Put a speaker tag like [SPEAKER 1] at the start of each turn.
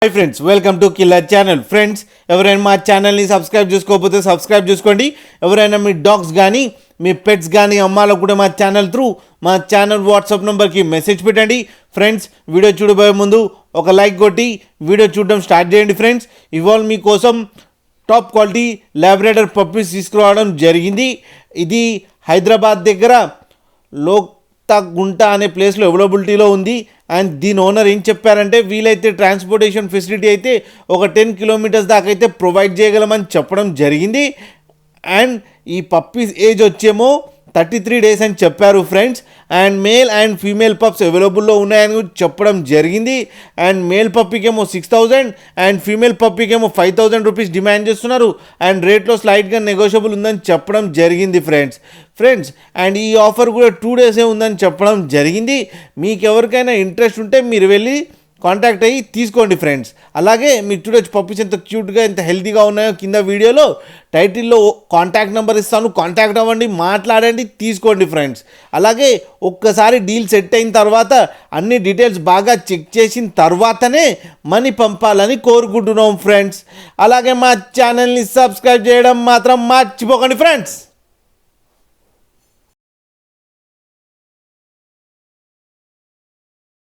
[SPEAKER 1] Hi friends, welcome to killer channel. Friends, ఎవరైనా మా ఛానల్ని సబ్స్క్రైబ్ చేసుకోకపోతే సబ్స్క్రైబ్ చేసుకోండి. ఎవరైనా మీ డాగ్స్ కానీ మీ పెట్స్ కానీ అమ్మాలకు కూడా మా ఛానల్ త్రూ మా ఛానల్ వాట్సాప్ నెంబర్కి మెసేజ్ పెట్టండి. ఫ్రెండ్స్, వీడియో చూడబోయే ముందు ఒక లైక్ కొట్టి వీడియో చూడడం స్టార్ట్ చేయండి. ఫ్రెండ్స్, ఇవాళ మీకోసం టాప్ క్వాలిటీ లాబ్రాడర్ పప్పీస్ తీసుకురావడం జరిగింది. ఇది హైదరాబాద్ దగ్గర గుంట అనే ప్లేస్లో అవైలబిలిటీలో ఉంది. అండ్ దీని ఓనర్ ఏం చెప్పారంటే, వీలైతే ట్రాన్స్పోర్టేషన్ ఫెసిలిటీ అయితే ఒక 10 కిలోమీటర్స్ దాకా అయితే ప్రొవైడ్ చేయగలమని చెప్పడం జరిగింది. అండ్ ఈ పప్పీస్ ఏజ్ వచ్చేమో 33 days అని చెప్పారు friends. And male and female pups అవైలబుల్లో ఉన్నాయని చెప్పడం జరిగింది. అండ్ మేల్ పప్పీకేమో 6,000 అండ్ ఫీమేల్ పప్పీకేమో 5,000 రూపీస్ డిమాండ్ చేస్తున్నారు. అండ్ రేట్లో స్లైట్గా నెగోషియబుల్ ఉందని చెప్పడం జరిగింది ఫ్రెండ్స్. అండ్ ఈ ఆఫర్ కూడా 2 days ఉందని చెప్పడం జరిగింది. మీకు ఎవరికైనా ఇంట్రెస్ట్ ఉంటే మీరు వెళ్ళి కాంటాక్ట్ అయ్యి తీసుకోండి ఫ్రెండ్స్. అలాగే మీరు చూడొచ్చు పప్పీస్ ఎంత క్యూట్గా ఎంత హెల్తీగా ఉన్నాయో. కింద వీడియోలో టైటిల్లో కాంటాక్ట్ నెంబర్ ఇస్తాను, కాంటాక్ట్ అవ్వండి, మాట్లాడండి, తీసుకోండి ఫ్రెండ్స్. అలాగే ఒక్కసారి డీల్ సెట్ అయిన తర్వాత అన్ని డీటెయిల్స్ బాగా చెక్ చేసిన తర్వాతనే మనీ పంపాలని కోరుకుంటున్నాం ఫ్రెండ్స్. అలాగే మా ఛానల్ని సబ్స్క్రైబ్ చేయడం మాత్రం మర్చిపోకండి ఫ్రెండ్స్.